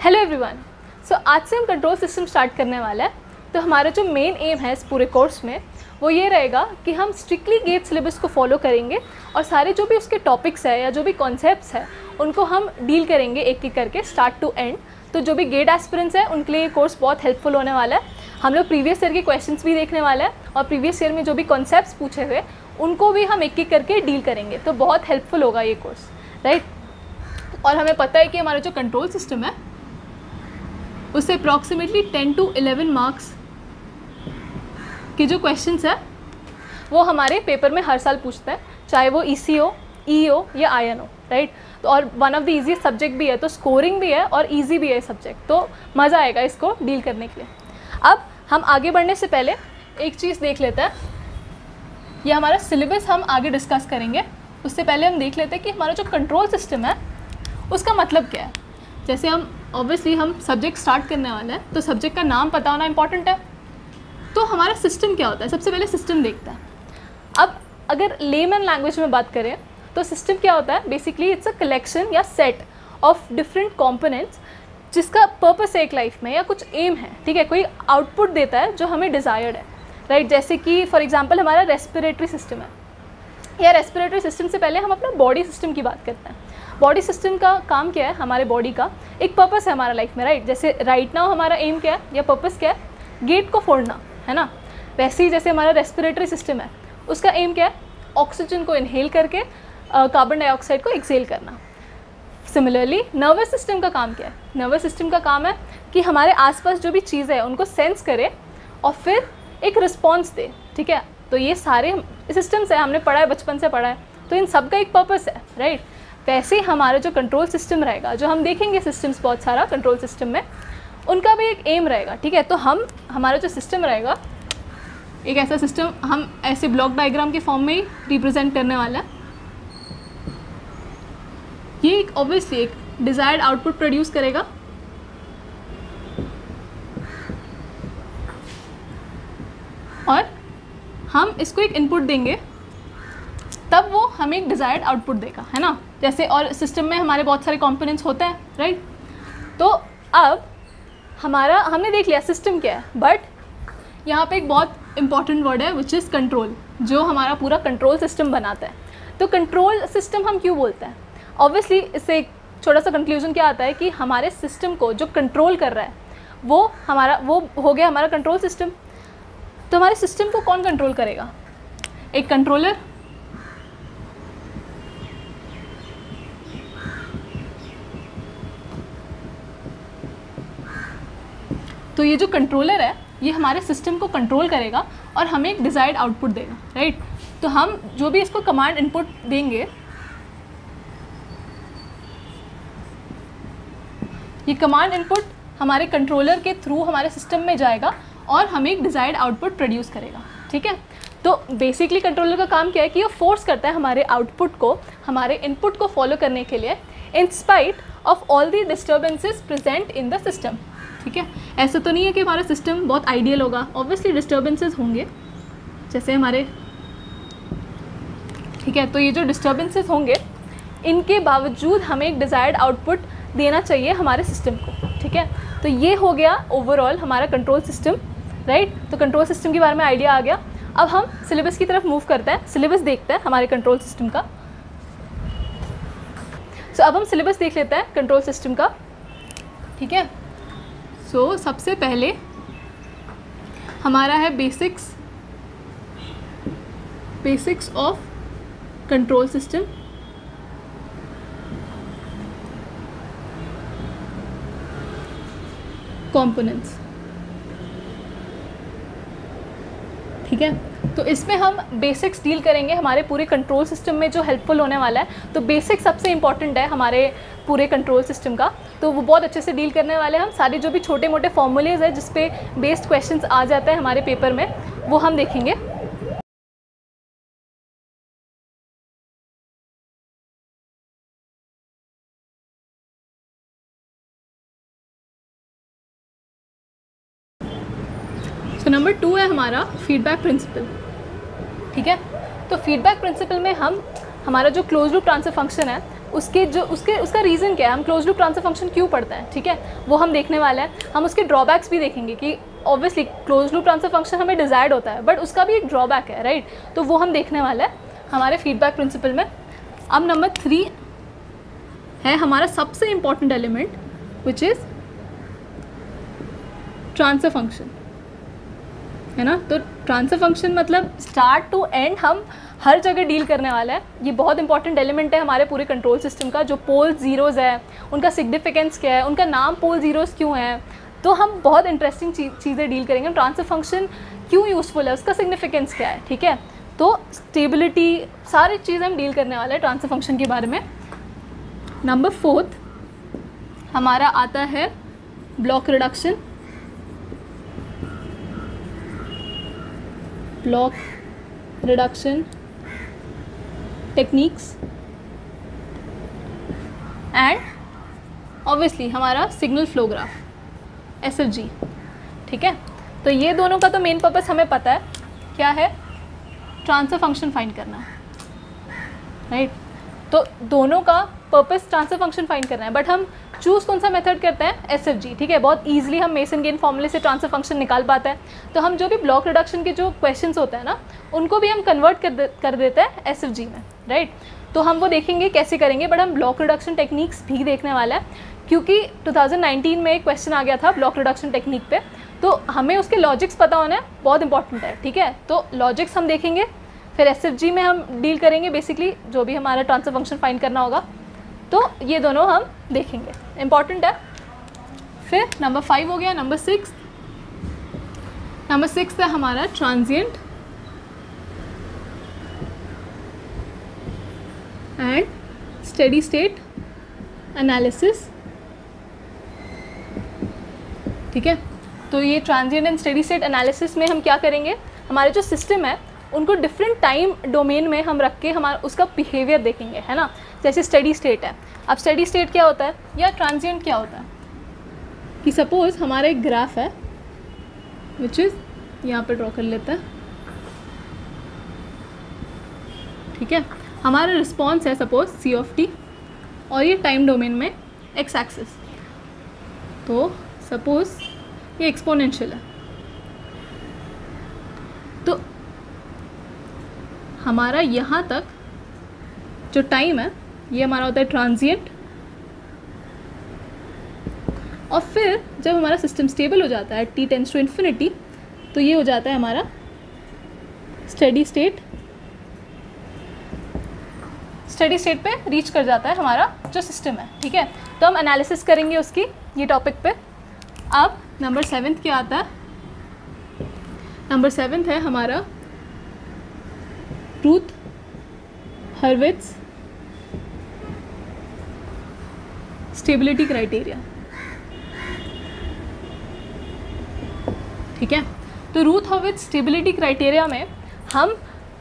Hello everyone. सो आज से हम कंट्रोल सिस्टम स्टार्ट करने वाला है। तो हमारा जो मेन एम है इस पूरे कोर्स में वो ये रहेगा कि हम स्ट्रिक्टली गेट सिलेबस को फॉलो करेंगे और सारे जो भी उसके टॉपिक्स है या जो भी कॉन्सेप्ट्स है उनको हम डील करेंगे एक एक करके स्टार्ट टू एंड। तो जो भी गेट एस्पिरेंट्स है उनके लिए ये कोर्स बहुत हेल्पफुल होने वाला है। हम लोग प्रीवियस ईयर के क्वेश्चंस भी देखने वाले हैं और प्रीवियस ईयर में जो भी कॉन्सेप्ट्स पूछे हुए उनको भी हम एक एक करके डील करेंगे। तो बहुत हेल्पफुल होगा ये कोर्स, राइट। और हमें पता है कि हमारा जो कंट्रोल सिस्टम है उससे अप्रॉक्सीमेटली 10 to 11 मार्क्स के जो क्वेश्चंस है वो हमारे पेपर में हर साल पूछता है, चाहे वो EC हो, E हो या IN हो, राइट। तो और one of the easiest subject भी है, तो स्कोरिंग भी है और ईजी भी है सब्जेक्ट, तो मज़ा आएगा इसको डील करने के लिए। अब हम आगे बढ़ने से पहले एक चीज़ देख लेते हैं। ये हमारा सिलेबस हम आगे डिस्कस करेंगे, उससे पहले हम देख लेते हैं कि हमारा जो कंट्रोल सिस्टम है उसका मतलब क्या है। जैसे हम ऑब्वियसली हम सब्जेक्ट स्टार्ट करने वाले हैं तो सब्जेक्ट का नाम पता होना इंपॉर्टेंट है। तो हमारा सिस्टम क्या होता है, सबसे पहले सिस्टम देखते हैं। अब अगर लेमन लैंग्वेज में बात करें तो सिस्टम क्या होता है, बेसिकली इट्स अ कलेक्शन या सेट ऑफ डिफरेंट कंपोनेंट्स जिसका पर्पस है एक लाइफ में या कुछ एम है, ठीक है, कोई आउटपुट देता है जो हमें डिज़ायर्ड है, राइट। जैसे कि फॉर एग्जांपल हमारा रेस्पिरेटरी सिस्टम है, या रेस्पिरेटरी सिस्टम से पहले हम अपना बॉडी सिस्टम की बात करते हैं। बॉडी सिस्टम का काम क्या है, हमारे बॉडी का एक पर्पस है हमारा लाइफ में, राइट। जैसे राइट नाउ हमारा एम क्या है या पर्पस क्या है, गेट को फोड़ना है ना। वैसे ही जैसे हमारा रेस्पिरेटरी सिस्टम है उसका एम क्या है, ऑक्सीजन को इनहेल करके कार्बन डाइऑक्साइड को एक्सेल करना। सिमिलरली नर्वस सिस्टम का काम क्या है, नर्वस सिस्टम का काम है कि हमारे आसपास जो भी चीज़ें हैं उनको सेंस करे और फिर एक रिस्पॉन्स दे, ठीक है। तो ये सारे सिस्टम्स हैं, हमने पढ़ा है, बचपन से पढ़ा है, तो इन सब का एक पर्पस है, राइट। वैसे ही हमारा जो कंट्रोल सिस्टम रहेगा, जो हम देखेंगे सिस्टम्स बहुत सारा कंट्रोल सिस्टम में, उनका भी एक एम रहेगा, ठीक है। तो हमारा जो सिस्टम रहेगा एक ऐसा सिस्टम हम ऐसे ब्लॉक डायग्राम के फॉर्म में ही रिप्रेजेंट करने वाला है। ये एक ऑब्वियसली एक डिज़ायर्ड आउटपुट प्रोड्यूस करेगा और हम इसको एक इनपुट देंगे तब वो हमें एक डिज़ायर्ड आउटपुट देगा, है ना। जैसे और सिस्टम में हमारे बहुत सारे कंपोनेंट्स होते हैं, राइट। तो अब हमारा हमने देख लिया सिस्टम क्या है, बट यहाँ पे एक बहुत इंपॉर्टेंट वर्ड है विच इज़ कंट्रोल, जो हमारा पूरा कंट्रोल सिस्टम बनाता है। तो कंट्रोल सिस्टम हम क्यों बोलते हैं, ऑब्वियसली इससे एक छोटा सा कंक्लूजन क्या आता है कि हमारे सिस्टम को जो कंट्रोल कर रहा है वो हो गया हमारा कंट्रोल सिस्टम। तो हमारे सिस्टम को कौन कंट्रोल करेगा, एक कंट्रोलर। तो ये जो कंट्रोलर है ये हमारे सिस्टम को कंट्रोल करेगा और हमें एक डिज़ायर्ड आउटपुट देगा, राइट। तो हम जो भी इसको कमांड इनपुट देंगे, ये कमांड इनपुट हमारे कंट्रोलर के थ्रू हमारे सिस्टम में जाएगा और हमें एक डिज़ायर्ड आउटपुट प्रोड्यूस करेगा, ठीक है। तो बेसिकली कंट्रोलर का काम क्या है कि वो फोर्स करता है हमारे आउटपुट को, हमारे इनपुट को फॉलो करने के लिए, in spite of all the disturbances present in the system, ठीक है। ऐसा तो नहीं है कि हमारा सिस्टम बहुत आइडियल होगा, ऑब्वियसली डिस्टर्बेंसेस होंगे जैसे हमारे, ठीक है। तो ये जो डिस्टर्बेंसेस होंगे इनके बावजूद हमें एक डिज़ायर्ड आउटपुट देना चाहिए हमारे सिस्टम को, ठीक है। तो ये हो गया ओवरऑल हमारा कंट्रोल सिस्टम, राइट। तो कंट्रोल सिस्टम के बारे में आइडिया आ गया। अब हम सिलेबस की तरफ मूव करते हैं, सिलेबस देखते हैं हमारे कंट्रोल सिस्टम का। सो अब हम सिलेबस देख लेते हैं कंट्रोल सिस्टम का, ठीक है। सो सबसे पहले हमारा है basics of control system. Components, ठीक है। तो इसमें हम बेसिक्स डील करेंगे हमारे पूरे कंट्रोल सिस्टम में जो हेल्पफुल होने वाला है। तो बेसिक सबसे इंपॉर्टेंट है हमारे पूरे कंट्रोल सिस्टम का, तो वो बहुत अच्छे से डील करने वाले हैं हम। सारे जो भी छोटे मोटे फॉर्मूलेज है जिस पे बेस्ड क्वेश्चंस आ जाते हैं हमारे पेपर में, वो हम देखेंगे। तो नंबर 2 है हमारा फीडबैक प्रिंसिपल, ठीक है। तो फीडबैक प्रिंसिपल में हमारा जो क्लोज लूप ट्रांसफर फंक्शन है उसका रीज़न क्या है, हम क्लोज लूप ट्रांसफर फंक्शन क्यों पढ़ते हैं, ठीक है, वो हम देखने वाले हैं। हम उसके ड्रॉबैक्स भी देखेंगे कि obviously close loop transfer function हमें डिज़ायर्ड होता है बट उसका भी एक ड्रॉबैक है, राइट, तो वो हम देखने वाला है हमारे फीडबैक प्रिंसिपल में। अब नंबर 3 है हमारा सबसे important element which is transfer function, है ना। तो ट्रांसफर फंक्शन मतलब स्टार्ट टू एंड हम हर जगह डील करने वाला है। ये बहुत इंपॉर्टेंट एलिमेंट है हमारे पूरे कंट्रोल सिस्टम का। जो पोल ज़ीरोज़ है उनका सिग्निफिकेंस क्या है, उनका नाम पोल ज़ीरोज़ क्यों है, तो हम बहुत इंटरेस्टिंग चीज़ें डील करेंगे। ट्रांसफर फंक्शन क्यों यूज़फुल है, उसका सिग्निफिकेंस क्या है, ठीक है। तो स्टेबिलिटी, सारी चीज़ें हम डील करने वाले हैं ट्रांसफर फंक्शन के बारे में। नंबर 4 हमारा आता है block reduction. Block reduction techniques and obviously हमारा सिग्नल फ्लो ग्राफ SFG, ठीक है। तो ये दोनों का तो मेन पर्पस हमें पता है क्या है, ट्रांसफर फंक्शन फाइंड करना, राइट। तो दोनों का पर्पस ट्रांसफर फंक्शन फाइंड करना है, बट हम चूज़ कौन सा मेथड करते हैं, SFG, ठीक है। बहुत ईजिली हम मेसन गेन फॉर्मूले से ट्रांसफर फंक्शन निकाल पाते हैं। तो हम जो भी ब्लॉक रिडक्शन के जो क्वेश्चंस होते हैं ना, उनको भी हम कन्वर्ट कर देते हैं SFG में, राइट। तो हम वो देखेंगे कैसे करेंगे, बट हम ब्लॉक रिडक्शन टेक्निक्स भी देखने वाला है क्योंकि 2019 में एक क्वेश्चन आ गया था ब्लॉक रिडक्शन टेक्निक पे, तो हमें उसके लॉजिक्स पता होना बहुत इंपॉर्टेंट है, ठीक है। तो लॉजिक्स हम देखेंगे, फिर SFG में हम डील करेंगे बेसिकली जो भी हमारा ट्रांसफर फंक्शन फाइंड करना होगा। तो ये दोनों हम देखेंगे, इम्पॉर्टेंट है। फिर नंबर 5 हो गया। नंबर 6 है हमारा transient and steady state analysis, ठीक है। तो ये transient and steady state analysis में हम क्या करेंगे, हमारे जो सिस्टम है उनको डिफरेंट टाइम डोमेन में हम रख के हमारा उसका बिहेवियर देखेंगे, है ना। जैसे स्टेडी स्टेट है, अब स्टेडी स्टेट क्या होता है या ट्रांजिएंट क्या होता है कि सपोज़ हमारा एक ग्राफ है विच इज़ यहाँ पे ड्रॉ कर लेते हैं, ठीक है। हमारा रिस्पॉन्स है सपोज C(t) और ये टाइम डोमेन में x एक्सिस, तो सपोज ये एक्सपोनेंशियल है। तो हमारा यहाँ तक जो टाइम है ये हमारा होता है ट्रांजिएंट, और फिर जब हमारा सिस्टम स्टेबल हो जाता है t टेंड्स टू इन्फिनिटी, तो ये हो जाता है हमारा स्टेडी स्टेट पे रीच कर जाता है हमारा जो सिस्टम है, ठीक है। तो हम एनालिसिस करेंगे उसकी ये टॉपिक पे। अब नंबर 7 क्या आता है, नंबर 7 है हमारा रूथ हर्विट्ज स्टेबिलिटी क्राइटेरिया, ठीक है। तो रूथ हर्विट्ज स्टेबिलिटी क्राइटेरिया में हम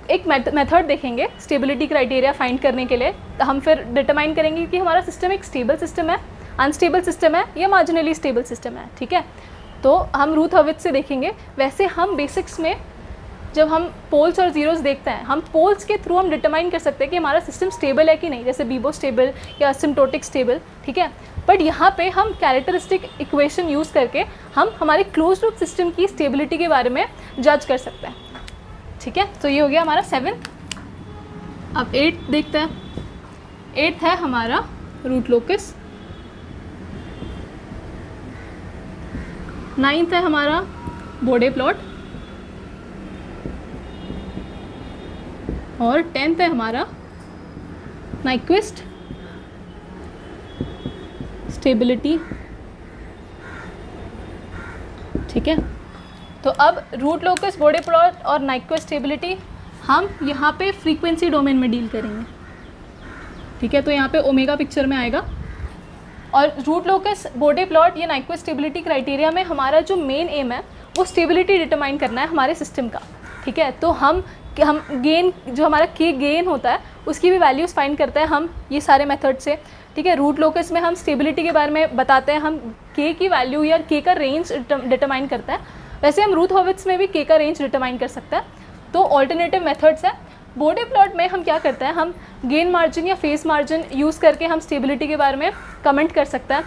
एक मेथड देखेंगे स्टेबिलिटी क्राइटेरिया फाइंड करने के लिए। तो हम फिर डिटरमाइन करेंगे कि हमारा सिस्टम एक स्टेबल सिस्टम है, अनस्टेबल सिस्टम है या मार्जिनली स्टेबल सिस्टम है, ठीक है। तो हम रूथ हर्विट्ज से देखेंगे। वैसे हम बेसिक्स में जब हम पोल्स और ज़ीरोज़ देखते हैं, हम पोल्स के थ्रू हम डिटरमाइन कर सकते हैं कि हमारा सिस्टम स्टेबल है कि नहीं, जैसे बीबो स्टेबल या असिम्प्टोटिक स्टेबल, ठीक है। बट यहाँ पे हम कैरेक्टरिस्टिक इक्वेशन यूज़ करके हम हमारे क्लोज लूप सिस्टम की स्टेबिलिटी के बारे में जज कर सकते हैं, ठीक है। तो ये हो गया हमारा 7। अब 8 देखते हैं। 8 है हमारा रूट लोकस। 9th है हमारा बोडे प्लॉट, और 10th है हमारा नाइक्विस्ट स्टेबिलिटी, ठीक है। तो अब रूट लोकस, बोडे प्लॉट और नाइक्विस्ट स्टेबिलिटी हम यहाँ पे फ्रीक्वेंसी डोमेन में डील करेंगे, ठीक है। तो यहाँ पे ओमेगा पिक्चर में आएगा। और रूट लोकस, बोडे प्लॉट या नाइक्विस्ट स्टेबिलिटी क्राइटेरिया में हमारा जो मेन एम है वो स्टेबिलिटी डिटरमाइन करना है हमारे सिस्टम का, ठीक है। तो हम गेन, जो हमारा के गेन होता है उसकी भी वैल्यूज़ फाइंड करते हैं हम ये सारे मेथड से, ठीक है। रूट लोकस में हम स्टेबिलिटी के बारे में बताते हैं, हम के की वैल्यू या के का रेंज डिटरमाइन करते हैं। वैसे हम रूथ हर्विट्ज में भी के का रेंज डिटरमाइन कर सकते हैं। तो ऑल्टरनेटिव मेथड्स हैं, बोडे प्लॉट में हम क्या करते हैं, हम गेन मार्जिन या फेस मार्जिन यूज़ करके हम स्टेबिलिटी के बारे में कमेंट कर सकते हैं।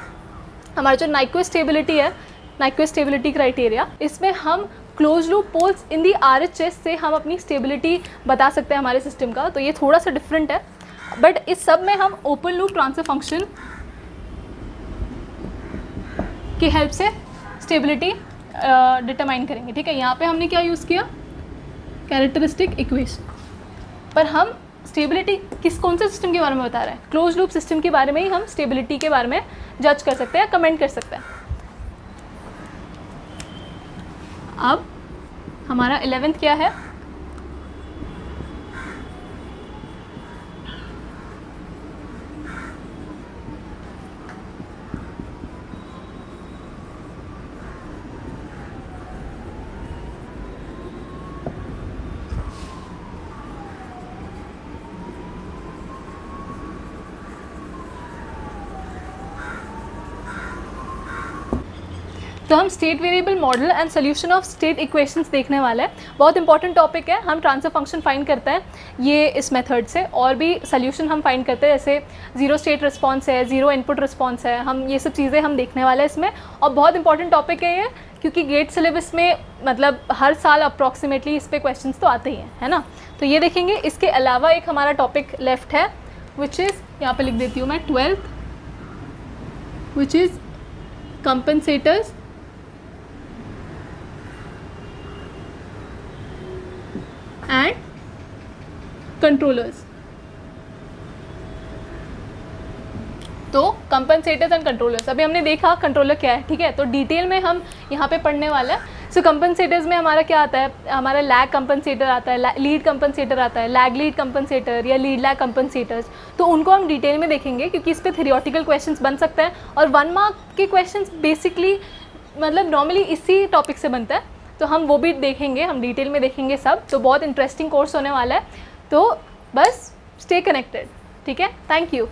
हमारा जो नाइक्वेस्ट स्टेबिलिटी है, नाइक्वेस्ट स्टेबिलिटी क्राइटेरिया, इसमें हम क्लोज लूप पोल्स इन दी RHS से हम अपनी स्टेबिलिटी बता सकते हैं हमारे सिस्टम का। तो ये थोड़ा सा डिफरेंट है, बट इस सब में हम ओपन लूप ट्रांसफर फंक्शन की हेल्प से स्टेबिलिटी डिटरमाइन करेंगे। ठीक है, यहाँ पे हमने क्या यूज़ किया, कैरेक्टरिस्टिक इक्वेशन। पर हम स्टेबिलिटी कौन से सिस्टम के बारे में बता रहे हैं, क्लोज लूप सिस्टम के बारे में ही हम स्टेबिलिटी के बारे में जज कर सकते हैं, कमेंट कर सकते हैं। अब हमारा 11th क्या है, तो हम state variable model and solution of state equations देखने वाले हैं। बहुत इंपॉर्टेंट टॉपिक है। हम ट्रांसफर फंक्शन फाइंड करते हैं ये इस मेथड से, और भी सोल्यूशन हम फाइंड करते हैं, जैसे जीरो स्टेट रिस्पॉन्स है, जीरो इनपुट रिस्पॉन्स है। हम ये सब चीज़ें हम देखने वाले हैं इसमें, और बहुत इंपॉर्टेंट टॉपिक है ये, क्योंकि गेट सिलेबस में मतलब हर साल अप्रॉक्सीमेटली इस पर क्वेश्चन तो आते ही हैं, है ना। तो ये देखेंगे। इसके अलावा एक हमारा टॉपिक लेफ्ट है विच इज़, यहाँ पे लिख देती हूँ मैं, 12th, which is compensators and controllers. तो कंपनसेटर्स एंड कंट्रोलर्स, अभी हमने देखा कंट्रोलर क्या है, ठीक है। तो डिटेल में हम यहाँ पे पढ़ने वाले हैं। सो कंपनसेटर्स में हमारा क्या आता है, हमारा लैग कंपनसेटर आता है, लीड कंपनसेटर आता है, लैग लीड कंपनसेटर या लीड लैग कंपनसेटर्स। तो उनको हम डिटेल में देखेंगे, क्योंकि इस पर थियोरेटिकल क्वेश्चंस बन सकते हैं, और 1 मार्क के क्वेश्चंस बेसिकली मतलब नॉर्मली इसी टॉपिक से बनता है। तो हम वो भी देखेंगे, हम डिटेल में देखेंगे सब। तो बहुत इंटरेस्टिंग कोर्स होने वाला है। तो बस स्टे कनेक्टेड, ठीक है। Thank you.